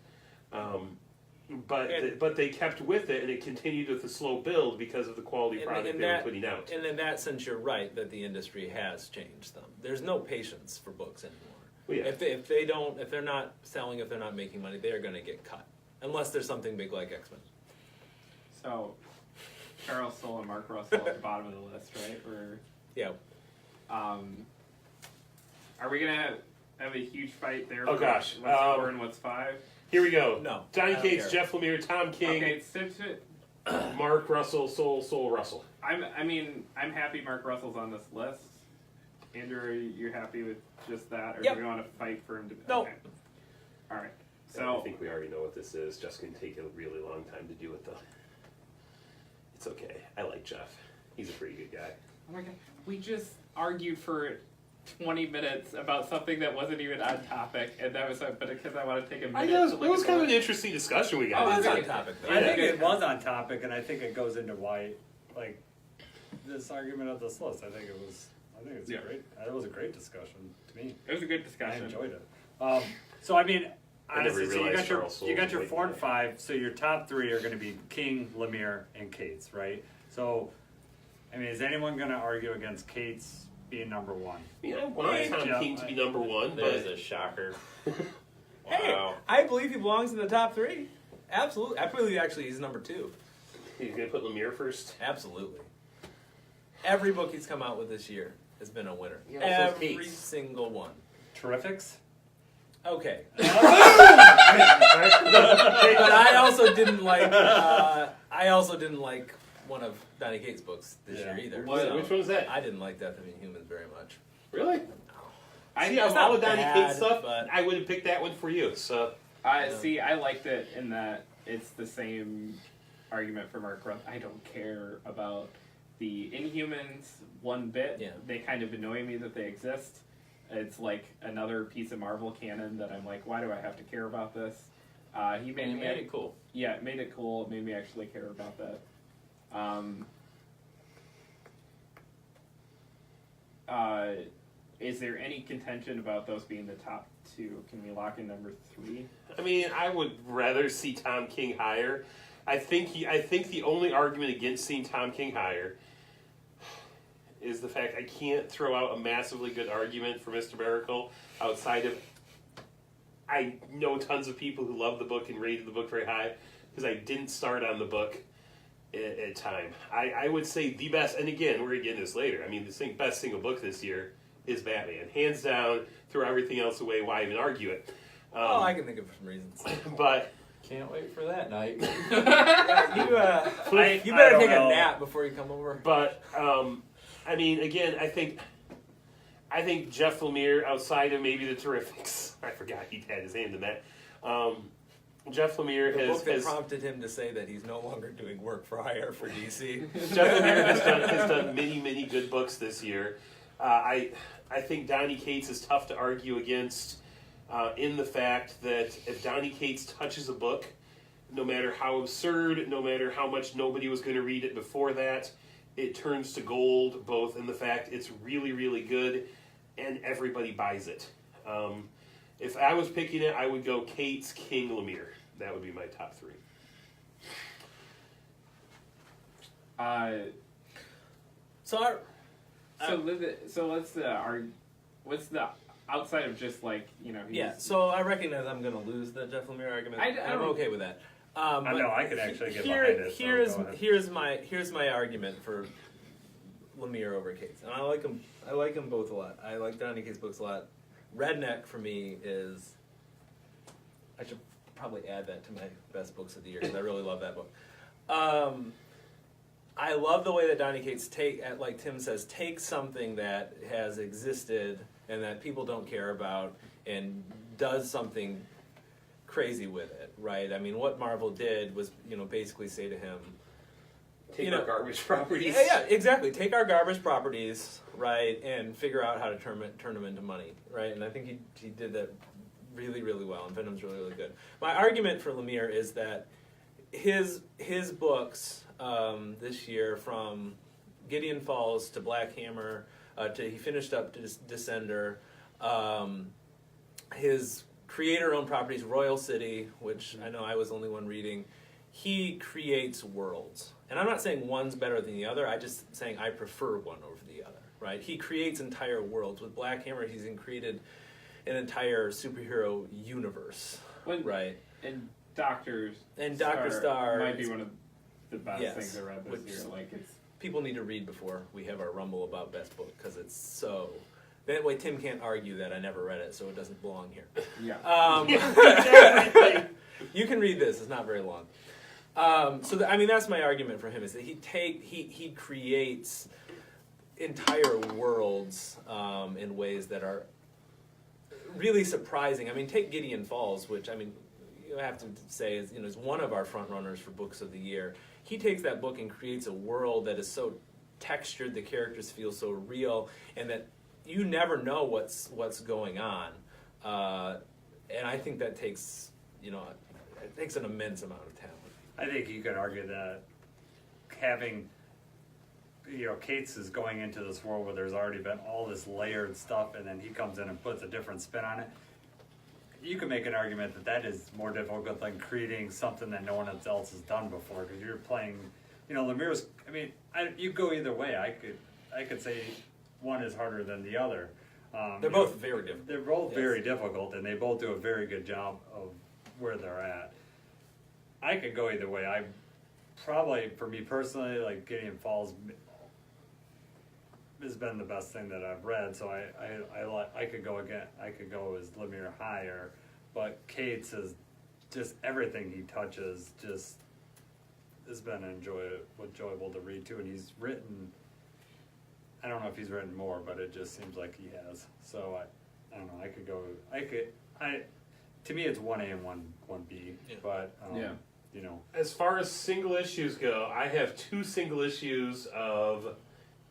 But they kept with it, and it continued with the slow build because of the quality product they were putting out. And in that sense, you're right that the industry has changed them. There's no patience for books anymore. Well, yeah. If they're not selling, if they're not making money, they are going to get cut, unless there's something big like X-Men. So, Charles Soule and Mark Russell at the bottom of the list, right? Yeah. Are we gonna have a huge fight there? Oh, for gosh. What's 4 and what's 5? Here we go. No, Donny I don't Cates, care. Jeff Lemire, Tom King, Okay, since it, Mark Russell, Soul Russell. I'm happy Mark Russell's on this list. Andrew, are you happy with just that, or Yep. do we want to fight for him to? No. Okay. All right. I So think we already know what this is. Just going to take a really long time to do it, though. It's okay. I like Jeff. He's a pretty good guy. oh my god, we just argued for 20 minutes about something that wasn't even on topic, and that was but because I want to take a minute. It to was look at kind the of an interesting discussion we got. Oh, It's okay. on topic, though. I think Yeah. it was on topic, and I think it goes into why, like, this argument of this list. I think it's Yeah. great. It was a great discussion to me. It was a good I discussion. enjoyed it. So I mean, I never honestly, so you realized got your Charles Soule you got was your like 4 and that. 5. So your top 3 are going to be King, Lemire, and Cates, right? So, I mean, is anyone going to argue against Cates being number 1? I mean, I want Tom Yeah. King to be number 1, There's but a shocker. Hey, Wow. I believe he belongs in the top 3. Absolutely. I believe actually he's number 2. he's going to put Lemire first. Absolutely. Every book he's come out with this year has been a winner. Yeah, so is Every Cates. single one. Terrifics? Okay. But But I also didn't like one of Donny Cates' books this Yeah. year either. What- so which one was that? I didn't like Death of Inhumans very much. Really? I See, out of not all the Donny bad, Cates stuff, but- I would have picked that one for you. So See, I liked it in that it's the same argument for Mark Russell. I don't care about the Inhumans one bit. Yeah. They kind of annoy me that they exist. It's like another piece of Marvel canon that I'm like, why do I have to care about this? He And made he me made it cool. Yeah, it made it cool. It made me actually care about that. Is there any contention about those being the top 2? Can we lock in number 3? I mean, I would rather see Tom King higher. I think the only argument against seeing Tom King higher is the fact I can't throw out a massively good argument for Mr. Miracle outside of I know tons of people who love the book and rated the book very high because I didn't start on the book at time. I would say the best, and again, we're going to get into this later. I mean, the best single book this year is Batman. Hands down, throw everything else away, why even argue it? I can think of some reasons. But Can't wait for that night. You I better don't take know. a nap before you come over. I mean, again, I think Jeff Lemire, outside of maybe the Terrifics, I forgot he had his hand in that. Jeff Lemire The book that has prompted him to say that he's no longer doing work for hire for DC. Jeff Lemire has done many good books this year. I think Donny Cates is tough to argue against in the fact that if Donny Cates touches a book, no matter how absurd, no matter how much nobody was going to read it before that, it turns to gold, both in the fact it's really good and everybody buys it. If I was picking it, I would go Cates, King, Lemire. That would be my top 3. So let's what's the outside of just like, you know, he's, Yeah, so I recognize I'm going to lose the Jeff Lemire argument. I I'm okay with that. I but know I could actually get here- behind it. So here's my argument for Lemire over Cates, and I like them both a lot. I like Donny Cates' books a lot. Redneck for me is, I should probably add that to my best books of the year because I really love that book. I love the way that Donny Cates like Tim says, takes something that has existed and that people don't care about and does something crazy with it, right? I mean, what Marvel did was, basically say to him, Take our garbage properties. yeah, exactly. Take our garbage properties, right, and figure out how to turn them into money, right? And I think he did that really, really well, and Venom's really, really good. My argument for Lemire is that his books this year, from Gideon Falls to Black Hammer, he finished up to Descender, his creator-owned properties, Royal City, which I know I was the only one reading, he creates worlds. And I'm not saying one's better than the other, I'm just saying I prefer one over the other, right? He creates entire worlds. With Black Hammer, he's created an entire superhero universe, right? And Dr. Star might be one of the best Yes, things I read this year. Like, it's people need to read before we have our rumble about best book, because it's so... That way Tim can't argue that I never read it, so it doesn't belong here. yeah. You can read this, it's not very long. That's my argument for him, is that he creates entire worlds in ways that are really surprising. I mean, take Gideon Falls, which, you have to say is one of our front runners for books of the year. He takes that book and creates a world that is so textured, the characters feel so real, and that you never know what's going on. And I think that takes an immense amount of talent. I think you could argue that having, Cates is going into this world where there's already been all this layered stuff, and then he comes in and puts a different spin on it. You can make an argument that is more difficult than creating something that no one else has done before, because you're playing, Lemire's. You go either way. I could say one is harder than the other. They're both very different. They're both very difficult, and they both do a very good job of where they're at. I could go either way. I probably, for me personally, like Gideon Falls has been the best thing that I've read. So I could go again. I could go as Lemire higher, but Cates is just everything he touches just has been enjoyable to read too. And he's written. I don't know if he's written more, but it just seems like he has. So I don't know. To me, it's 1A and 1B. Yeah. But Yeah. As far as single issues go, I have 2 single issues of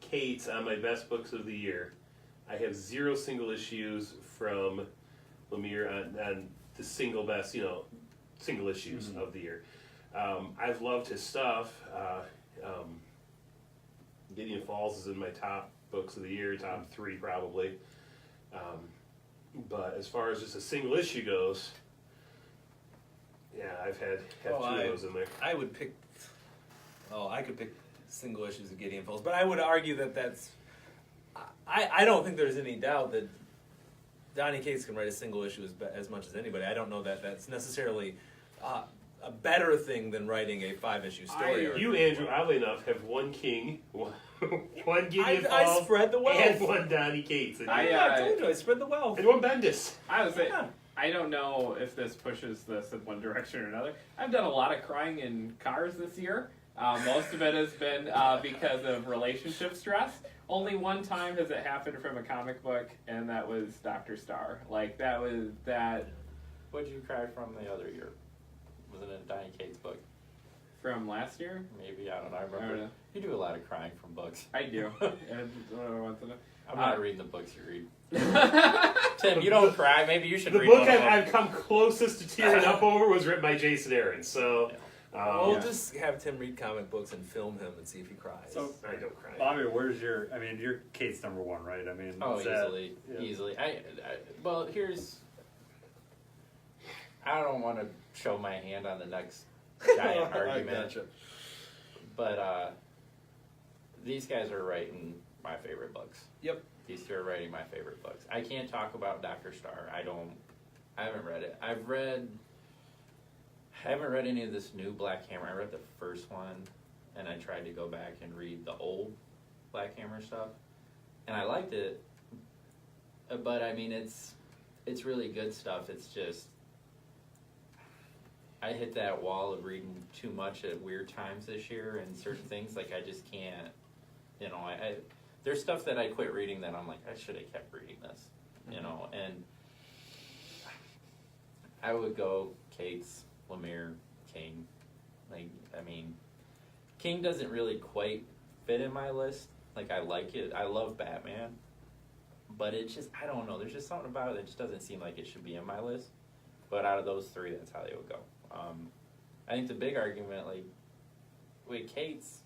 Cates on my best books of the year. I have 0 single issues from Lemire on the single best, single issues of the year. I've loved his stuff. Gideon Falls is in my top books of the year, top 3 probably. But as far as just a single issue goes, yeah, I've had 2 of those in there. I could pick single issues of Gideon Falls, but I would argue that's. I don't think there's any doubt that Donny Cates can write a single issue as much as anybody. I don't know that that's necessarily a better thing than writing a 5-issue story. You, Andrew, oddly enough, have 1 King, one Gideon Falls, I spread the wealth. and 1 Donny Cates. And I told you, I spread the wealth. and 1 Bendis. I was saying, I don't know if this pushes this in one direction or another. I've done a lot of crying in cars this year. Most of it has been because of relationship stress. Only one time has it happened from a comic book, and that was Dr. Star. Like, that was that. What did you cry from the other year? Was it a Donny Cates book? From last year? Maybe, I don't know. I remember. I don't know. You do a lot of crying from books. I do. And once in a- I'm not reading the books you read. Tim, you don't cry. Maybe you should The read book one of them. I've come closest to tearing up over was written by Jason Aaron. So We'll just have Tim read comic books and film him and see if he cries. So, I don't cry. Bobby, where's your Cates number 1, right? Oh, is that- easily, yeah. easily. Well, here's. I don't want to show my hand on the next giant argument, Gotcha. but these guys are writing my favorite books. Yep. These two are writing my favorite books. I can't talk about Dr. Star. I haven't read it. I haven't read any of this new Black Hammer. I read the first one, and I tried to go back and read the old Black Hammer stuff, and I liked it. But I mean, it's really good stuff. It's just I hit that wall of reading too much at weird times this year, and certain things like I just can't. You know, I there's stuff that I quit reading that I'm like I should have kept reading this. You know, and I would go Cates, Lemire, King. Like, I mean, King doesn't really quite fit in my list. Like, I like it. I love Batman. But it's just, I don't know. There's just something about it that just doesn't seem like it should be in my list. But out of those three, that's how they would go. I think the big argument, like, with Cates,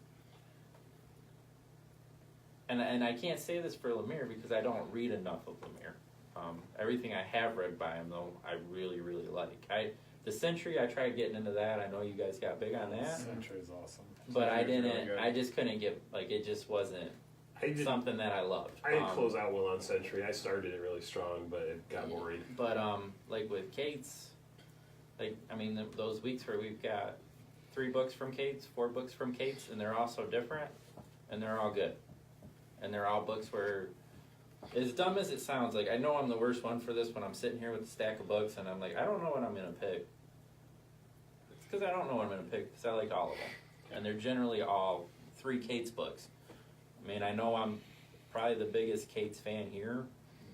and I can't say this for Lemire because I don't read enough of Lemire. Everything I have read by him, though, I really, really like. The Century, I tried getting into that. I know you guys got big on that. Century's awesome. But I Century's didn't, really good. I just couldn't get, like, it just wasn't something that I loved. I didn't close out well on Century. I started it really strong, but it got boring. But, like, with Cates, like, I mean, those weeks where we've got 3 books from Cates, 4 books from Cates, and they're all so different, and they're all good. And they're all books where, as dumb as it sounds, like, I know I'm the worst one for this when I'm sitting here with a stack of books, and I'm like, I don't know what I'm going to pick. It's because I don't know what I'm going to pick, because I like all of them. And they're generally all 3 Cates books. I mean, I know I'm probably the biggest Cates fan here,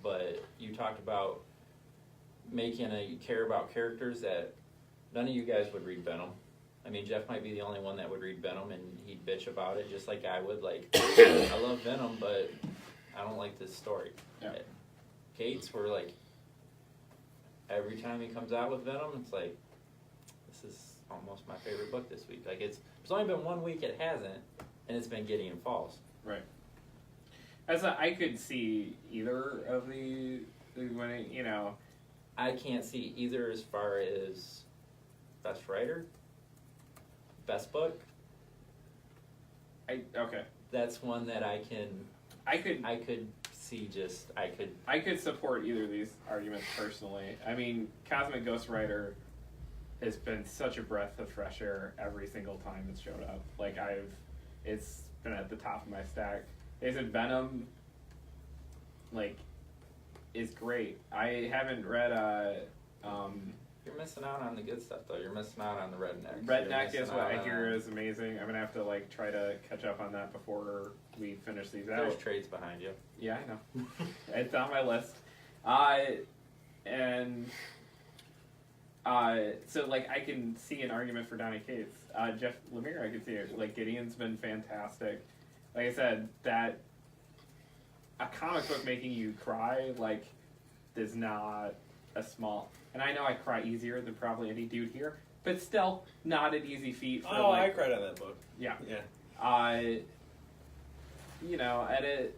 but you talked about making you care about characters that none of you guys would read Venom. I mean, Jeff might be the only one that would read Venom, and he'd bitch about it just like I would. Like, I love Venom, but I don't like this story. Yeah. Cates, were like, every time he comes out with Venom, it's like, this is almost my favorite book this week. Like, it's only been 1 week it hasn't, and it's been Gideon Falls. Right. I could see either of the winning, you know. I can't see either as far as best writer, best book. Okay. That's one that I could see just, I could support either of these arguments personally. I mean, Cosmic Ghost Rider has been such a breath of fresh air every single time it's showed up. Like, it's been at the top of my stack. They said Venom, like, is great. I haven't read, you're missing out on the good stuff, though. You're missing out on the Redneck. Redneck is what I hear is amazing. I'm gonna have to, like, try to catch up on that before we finish these out. There's trades behind you. Yeah, I know. It's on my list. So, like, I can see an argument for Donny Cates. Jeff Lemire, I could see it. Like, Gideon's been fantastic. Like I said, that a comic book making you cry, like, is not a small... And I know I cry easier than probably any dude here, but still not an easy feat for, I cried on that book. Yeah. Yeah. You know, and it...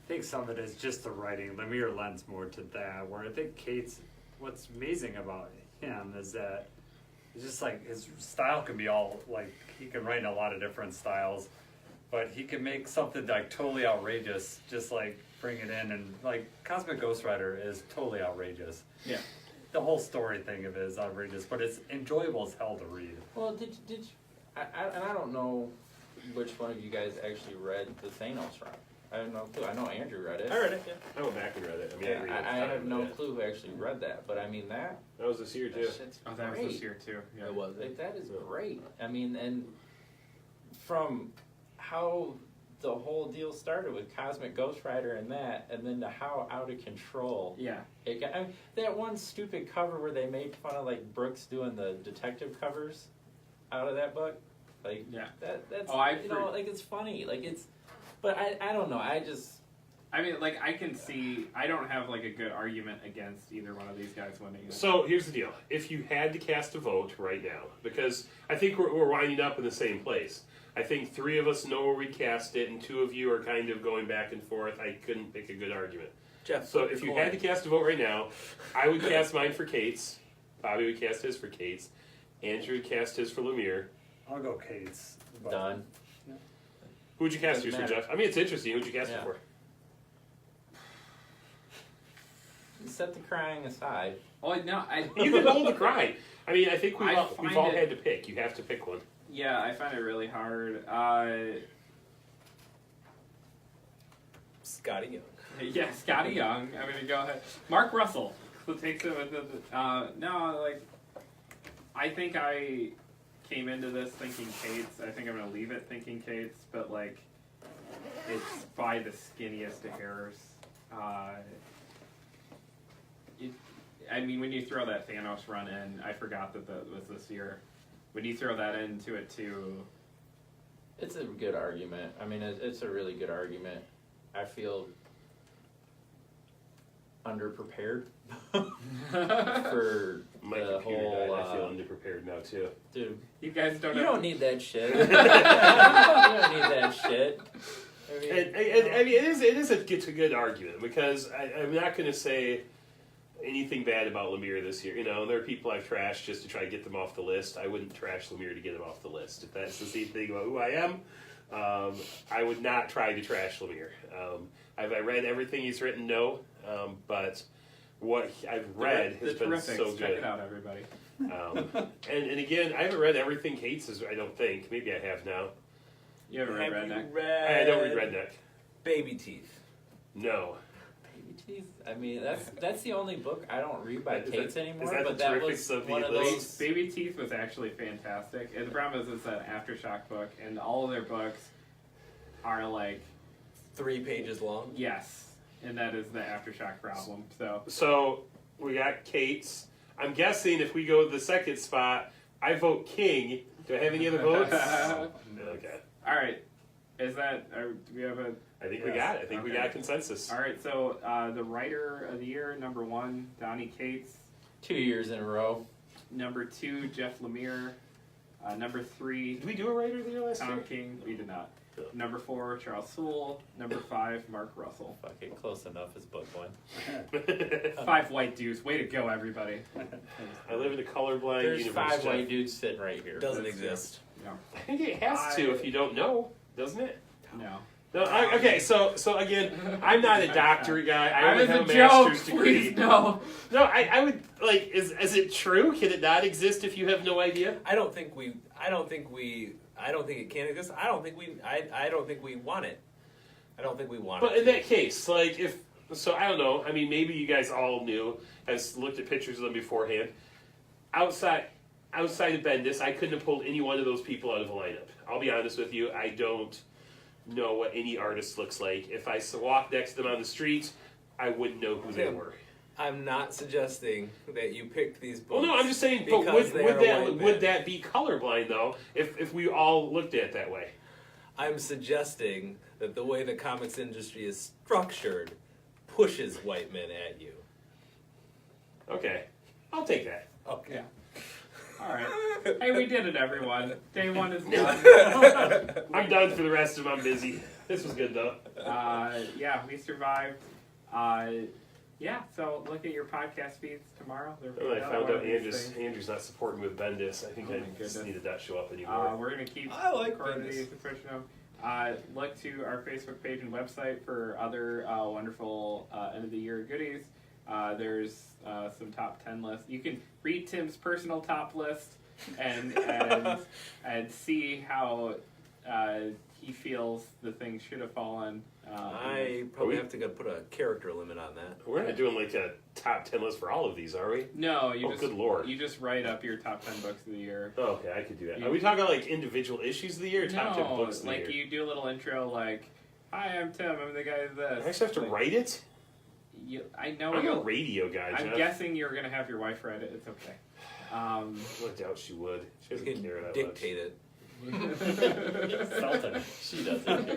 I think some of it is just the writing. Lemire lends more to that, where I think Cates, what's amazing about him is that it's just like his style can be all, like, he can write in a lot of different styles, but he can make something like totally outrageous, just like bring it in, and like Cosmic Ghost Rider is totally outrageous. Yeah. The whole story thing of it is outrageous, but it's enjoyable as hell to read. Well, did you, and I don't know which one of you guys actually read the Thanos run. I have no clue. I know Andrew read it. I read it, yeah. I went back and read it. I mean, I have no clue who actually read that, but I mean that was this year too. shit's Oh, that was great. this year, too. Yeah. It was. Like, that is great. I mean, and from how the whole deal started with Cosmic Ghost Rider and that, and then to how out of control Yeah. it got. I mean, that one stupid cover where they made fun of, like, Brooks doing the detective covers out of that book. Like, Yeah. that's, Oh, you know, like, it's funny. Like, it's, but I don't know. I mean, like, I can see... I don't have, like, a good argument against either one of these guys winning. So here's the deal: if you had to cast a vote right now, because I think we're winding up in the same place. I think 3 of us know where we cast it, and 2 of you are kind of going back and forth. I couldn't pick a good argument. Jeff, So if you had to cast a vote right now, I would cast mine for Cates. Bobby would cast his for Cates. Andrew would cast his for Lemire. I'll go Cates. but- Done. Who would you cast Doesn't yours for, matter. Jeff? I mean, it's interesting. Who'd you cast it Yeah. for? set the crying aside. Oh no, You can hold the cry. I mean, I think we've I all find it- had to pick. You have to pick one. Yeah, I find it really hard. Scotty Young. Yeah, Scotty Young. I'm gonna go ahead. Mark Russell. So takes it with no, like I think I came into this thinking Kate's. I think I'm gonna leave it thinking Kate's, but like it's by the skinniest of hairs. I mean, when you throw that Thanos run in, I forgot that was this year. When you throw that into it too, It's a good argument. I mean, it's a really good argument. I feel underprepared for My the computer whole. died. I feel underprepared now too. Dude, you guys don't. you have don't need that shit. You don't need that shit. I mean, I mean, it is a good argument because I'm not going to say anything bad about Lemire this year. You know, there are people I've trashed just to try to get them off the list. I wouldn't trash Lemire to get him off the list. If that's the same thing about who I am, I would not try to trash Lemire. Have I read everything he's written? No. But what I've read has been Terrifics. so Check good. it out, everybody. And again, I haven't read everything Kate's is, I don't think. Maybe I have now. You haven't read Have you Redneck? read I don't read Redneck. Baby Teeth? No. Baby Teeth. I mean, that's the only book I don't read by Is that- Kate's is anymore. that But the that terrific was Soviet one of list? those. Baby Teeth was actually fantastic. And the problem is it's an Aftershock book, and all of their books are like, 3 pages long. yes, and that is the Aftershock problem. So we got Kate's. I'm guessing if we go to the second spot, I vote King. Do I have any other votes? Okay. All right, is that? Do we have a? I think we got it. I think we Okay. got consensus. All right, so the writer of the year, number 1, Donnie Cates. 2 years in a row. Number 2, Jeff Lemire. Number 3, Did we do a writer of the year last Tom year? King. We did not. No. Number 4, Charles Sewell. Number 5, Mark Russell. Fuck it, close enough is book one. 5 white dudes. Way to go, everybody. I live in a colorblind There's universe. 5 Jeff. white dudes sitting right here. Doesn't That's exist. No. I think it has to if you don't know, doesn't it? No. No, okay, so again, I'm not a doctorate guy. I That only was have a a joke. master's degree. Please, no. No, I would like. Is it true? Can it not exist if you have no idea? I don't think it can exist. I don't think we want it. I don't think we want But it. in that case, like if so, I don't know. I mean, maybe you guys all knew, has looked at pictures of them beforehand. Outside of Bendis, I couldn't have pulled any one of those people out of a lineup. I'll be honest with you. I don't know what any artist looks like. If I walked next to them on the street, I wouldn't know who they Tim, were. I'm not suggesting that you picked these books. Well, no, I'm just saying. But because they are white would men. that be colorblind though? If we all looked at it that way? I'm suggesting that the way the comics industry is structured pushes white men at you. Okay, I'll take that. Okay. Yeah. All right. Hey, we did it, everyone. Day 1 is done. I'm done for the rest of them. I'm busy. This was good though. Yeah, we survived. Yeah, so look at your podcast feeds tomorrow. There'll be When I another found one out of these things. Andrew's not supporting with Bendis, I think Oh I my just goodness. needed not show up anymore. We're going to keep I like recording Bendis. these and pushing them. Look to our Facebook page and website for other wonderful end of the year goodies. There's some top 10 lists. You can read Tim's personal top list and see how he feels the things should have fallen. I probably have to go put a character limit on that. We're not doing like a top 10 list for all of these, are we? No, Oh, good lord. You just write up your top 10 books of the year. Oh, okay, I could do that. You- Are we talking like individual issues of the year or top 10 books of the like year? you do a little intro like, "Hi, I'm Tim. I'm the guy of this." I actually have to Like, write it? I know I'm a you'll. radio guy, I'm Jeff. guessing you're gonna have your wife write it. It's okay. I doubt she would. She You doesn't can care that dictate it. Sultan. She doesn't care